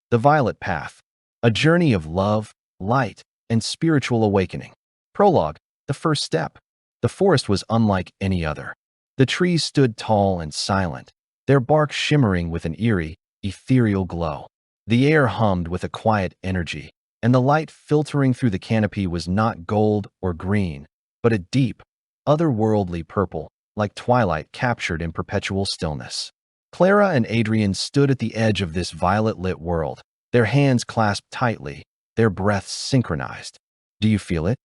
The Violet Path, a journey of love, light, and spiritual awakening. Prologue, the first step. The forest was unlike any other. The trees stood tall and silent, their bark shimmering with an eerie, ethereal glow. The air hummed with a quiet energy, and the light filtering through the canopy was not gold or green, but a deep, otherworldly purple, like twilight captured in perpetual stillness. Clara and Adrian stood at the edge of this violet-lit world, their hands clasped tightly, their breaths synchronized. "Do you feel it?"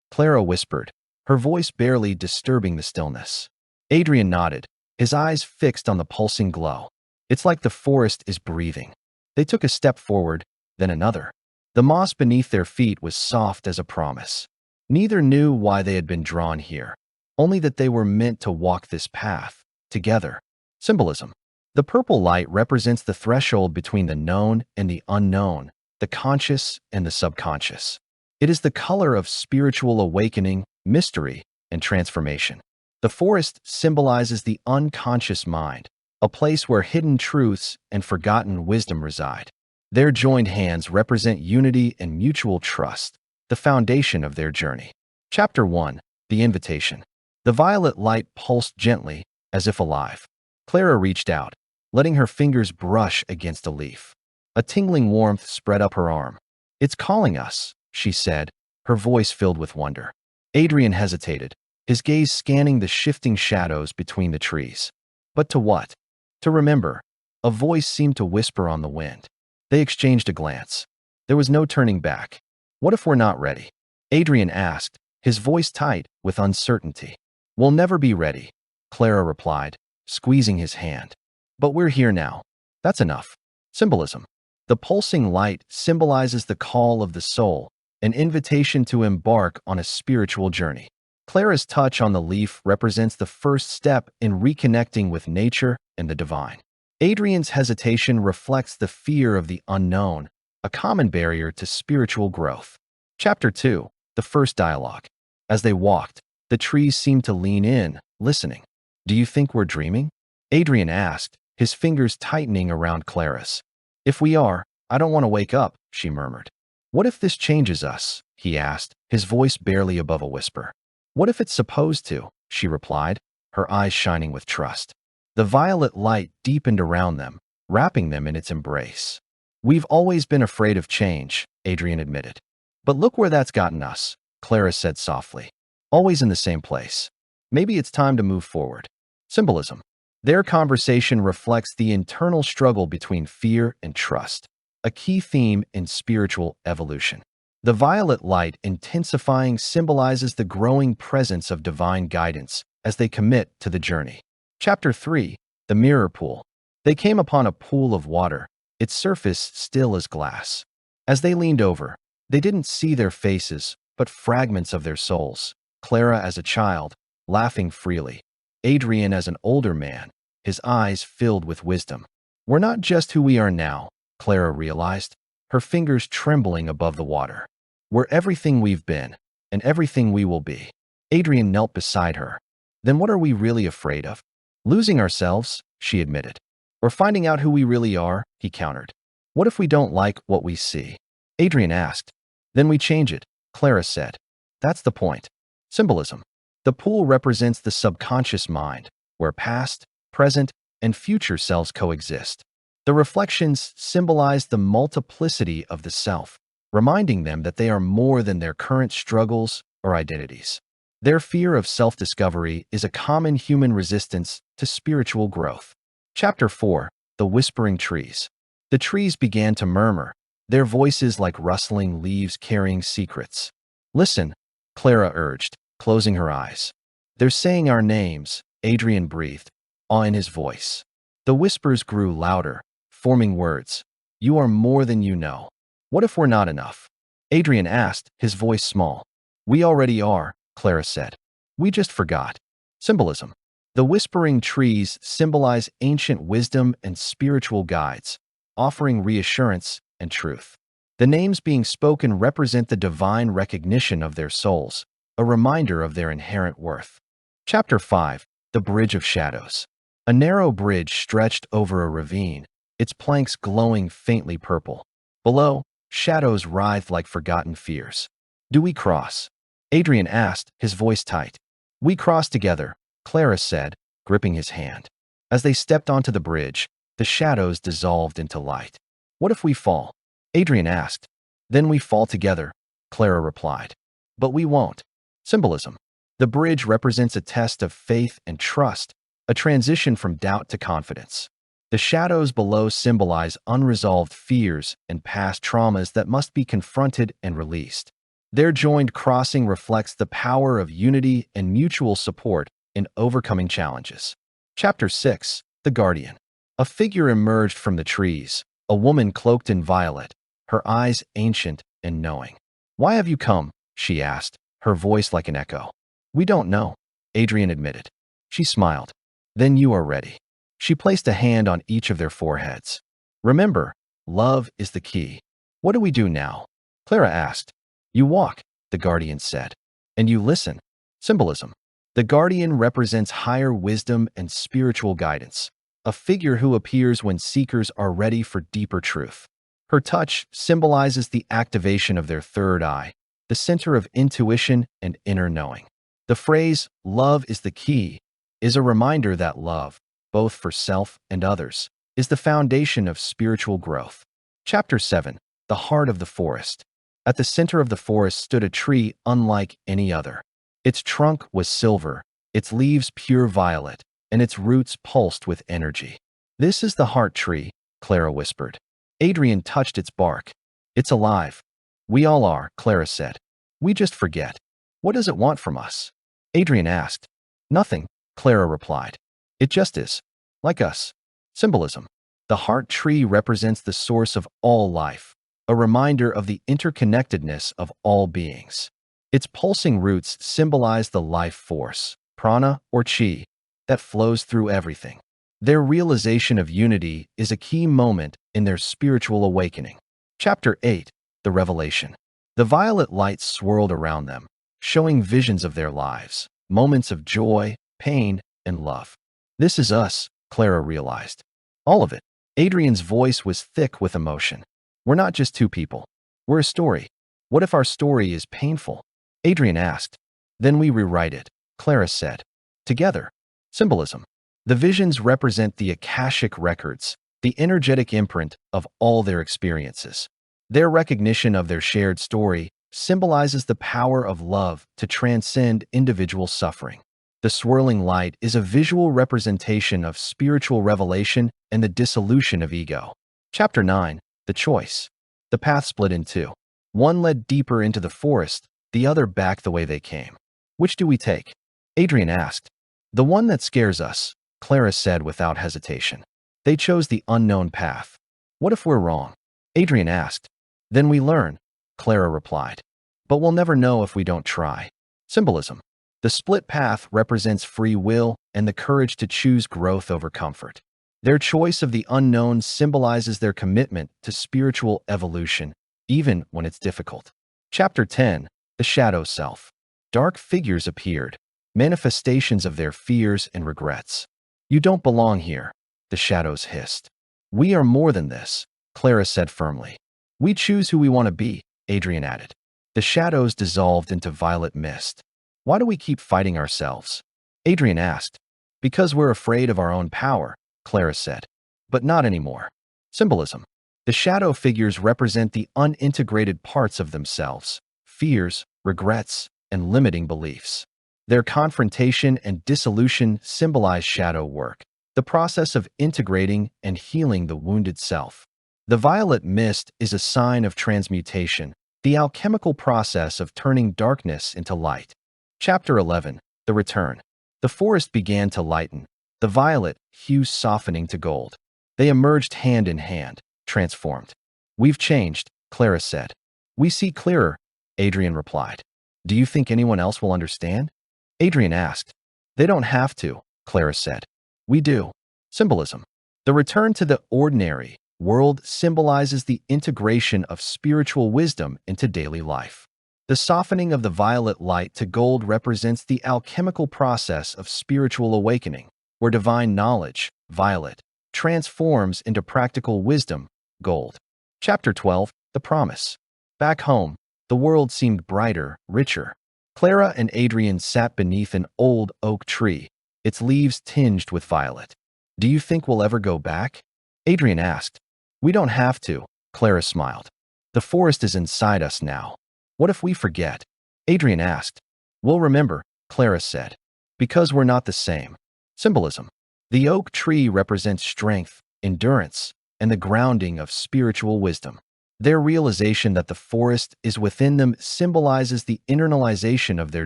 Clara whispered, her voice barely disturbing the stillness. Adrian nodded, his eyes fixed on the pulsing glow. "It's like the forest is breathing." They took a step forward, then another. The moss beneath their feet was soft as a promise. Neither knew why they had been drawn here, only that they were meant to walk this path, together. Symbolism. The purple light represents the threshold between the known and the unknown, the conscious and the subconscious. It is the color of spiritual awakening, mystery, and transformation. The forest symbolizes the unconscious mind, a place where hidden truths and forgotten wisdom reside. Their joined hands represent unity and mutual trust, the foundation of their journey. Chapter 1. The Invitation. The violet light pulsed gently, as if alive. Clara reached out, letting her fingers brush against a leaf. A tingling warmth spread up her arm. "It's calling us," she said, her voice filled with wonder. Adrian hesitated, his gaze scanning the shifting shadows between the trees. But to what? To remember. A voice seemed to whisper on the wind. They exchanged a glance. There was no turning back. "What if we're not ready?" Adrian asked, his voice tight with uncertainty. "We'll never be ready," Clara replied, squeezing his hand. "But we're here now. That's enough." Symbolism. The pulsing light symbolizes the call of the soul, an invitation to embark on a spiritual journey. Clara's touch on the leaf represents the first step in reconnecting with nature and the divine. Adrian's hesitation reflects the fear of the unknown, a common barrier to spiritual growth. Chapter 2. The First Dialogue. As they walked, the trees seemed to lean in, listening. "Do you think we're dreaming?" Adrian asked, his fingers tightening around Clara's. "If we are, I don't want to wake up," she murmured. "What if this changes us?" he asked, his voice barely above a whisper. "What if it's supposed to?" she replied, her eyes shining with trust. The violet light deepened around them, wrapping them in its embrace. "We've always been afraid of change," Adrian admitted. "But look where that's gotten us," Clara said softly. "Always in the same place. Maybe it's time to move forward." Symbolism. Their conversation reflects the internal struggle between fear and trust, a key theme in spiritual evolution. The violet light intensifying symbolizes the growing presence of divine guidance as they commit to the journey. Chapter 3. The Mirror Pool. They came upon a pool of water, its surface still as glass. As they leaned over, they didn't see their faces, but fragments of their souls. Clara as a child, laughing freely. Adrian as an older man, his eyes filled with wisdom. "We're not just who we are now," Clara realized, her fingers trembling above the water. "We're everything we've been, and everything we will be." Adrian knelt beside her. "Then what are we really afraid of?" "Losing ourselves," she admitted. "Or finding out who we really are," he countered. "What if we don't like what we see?" Adrian asked. "Then we change it," Clara said. "That's the point." Symbolism. The pool represents the subconscious mind, where past, present, and future selves coexist. The reflections symbolize the multiplicity of the self, reminding them that they are more than their current struggles or identities. Their fear of self-discovery is a common human resistance to spiritual growth. Chapter 4. The Whispering Trees. The trees began to murmur, their voices like rustling leaves carrying secrets. "Listen," Clara urged, closing her eyes. "They're saying our names," Adrian breathed, awe in his voice. The whispers grew louder, forming words. "You are more than you know." "What if we're not enough?" Adrian asked, his voice small. "We already are," Clara said. "We just forgot." Symbolism. The whispering trees symbolize ancient wisdom and spiritual guides, offering reassurance and truth. The names being spoken represent the divine recognition of their souls, a reminder of their inherent worth. Chapter 5. The Bridge of Shadows. A narrow bridge stretched over a ravine, its planks glowing faintly purple. Below, shadows writhed like forgotten fears. Do we cross? Adrian asked, his voice tight. We cross together, Clara said, gripping his hand. As they stepped onto the bridge, the shadows dissolved into light. What if we fall? Adrian asked. Then we fall together, Clara replied. But we won't. Symbolism. The bridge represents a test of faith and trust, a transition from doubt to confidence. The shadows below symbolize unresolved fears and past traumas that must be confronted and released. Their joined crossing reflects the power of unity and mutual support in overcoming challenges. Chapter 6. The Guardian. A figure emerged from the trees, a woman cloaked in violet, her eyes ancient and knowing. Why have you come? She asked, her voice like an echo. We don't know, Adrian admitted. She smiled. Then you are ready. She placed a hand on each of their foreheads. Remember, love is the key. What do we do now? Clara asked. You walk, the Guardian said. And you listen. Symbolism. The Guardian represents higher wisdom and spiritual guidance, a figure who appears when seekers are ready for deeper truth. Her touch symbolizes the activation of their third eye, the center of intuition and inner knowing. The phrase, love is the key, is a reminder that love, both for self and others, is the foundation of spiritual growth. Chapter 7. The Heart of the Forest. At the center of the forest stood a tree unlike any other. Its trunk was silver, its leaves pure violet, and its roots pulsed with energy. This is the heart tree, Clara whispered. Adrian touched its bark. It's alive. We all are, Clara said. We just forget. What does it want from us? Adrian asked. Nothing, Clara replied. It just is. Like us. Symbolism. The heart tree represents the source of all life, a reminder of the interconnectedness of all beings. Its pulsing roots symbolize the life force, prana or chi, that flows through everything. Their realization of unity is a key moment in their spiritual awakening. Chapter 8. The Revelation. The violet light swirled around them, showing visions of their lives, moments of joy, pain, and love. This is us, Clara realized. All of it. Adrian's voice was thick with emotion. We're not just two people. We're a story. What if our story is painful? Adrian asked. Then we rewrite it, Clara said. Together. Symbolism. The visions represent the Akashic records, the energetic imprint of all their experiences. Their recognition of their shared story symbolizes the power of love to transcend individual suffering. The swirling light is a visual representation of spiritual revelation and the dissolution of ego. Chapter 9. The Choice. The path split in two. One led deeper into the forest, the other back the way they came. Which do we take? Adrian asked. The one that scares us, Clara said without hesitation. They chose the unknown path. What if we're wrong? Adrian asked. Then we learn, Clara replied. But we'll never know if we don't try. Symbolism. The split path represents free will and the courage to choose growth over comfort. Their choice of the unknown symbolizes their commitment to spiritual evolution, even when it's difficult. Chapter 10. The Shadow Self. Dark figures appeared, manifestations of their fears and regrets. You don't belong here, the shadows hissed. We are more than this, Clara said firmly. We choose who we want to be, Adrian added. The shadows dissolved into violet mist. Why do we keep fighting ourselves? Adrian asked. Because we're afraid of our own power, Clara said. But not anymore. Symbolism. The shadow figures represent the unintegrated parts of themselves, fears, regrets, and limiting beliefs. Their confrontation and dissolution symbolize shadow work, the process of integrating and healing the wounded self. The violet mist is a sign of transmutation, the alchemical process of turning darkness into light. Chapter 11. The Return. The forest began to lighten, the violet hue softening to gold. They emerged hand in hand, transformed. We've changed, Clara said. We see clearer, Adrian replied. Do you think anyone else will understand? Adrian asked. They don't have to, Clara said. We do. Symbolism. The return to the ordinary world symbolizes the integration of spiritual wisdom into daily life. The softening of the violet light to gold represents the alchemical process of spiritual awakening, where divine knowledge, violet, transforms into practical wisdom, gold. Chapter 12. the promise. Back home, the world seemed brighter, richer. Clara and Adrian sat beneath an old oak tree, its leaves tinged with violet. "Do you think we'll ever go back?" Adrian asked. "We don't have to," Clara smiled. "The forest is inside us now. What if we forget?" Adrian asked. "We'll remember," Clara said, "because we're not the same." Symbolism. The oak tree represents strength, endurance, and the grounding of spiritual wisdom. Their realization that the forest is within them symbolizes the internalization of their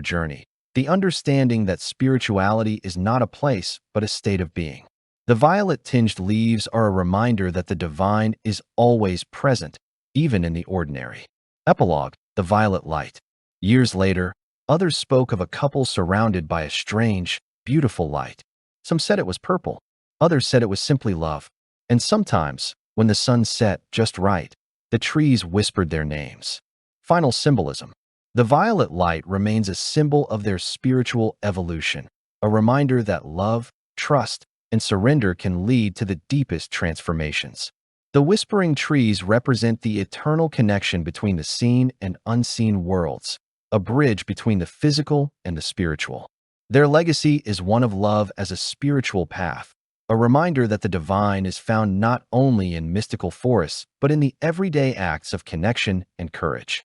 journey, the understanding that spirituality is not a place but a state of being. The violet-tinged leaves are a reminder that the divine is always present, even in the ordinary. Epilogue, the violet light. Years later, others spoke of a couple surrounded by a strange, beautiful light. Some said it was purple, others said it was simply love. And sometimes, when the sun set just right, the trees whispered their names. Final symbolism. The violet light remains a symbol of their spiritual evolution, a reminder that love, trust, and surrender can lead to the deepest transformations. The whispering trees represent the eternal connection between the seen and unseen worlds, a bridge between the physical and the spiritual. Their legacy is one of love as a spiritual path, a reminder that the divine is found not only in mystical forests, but in the everyday acts of connection and courage.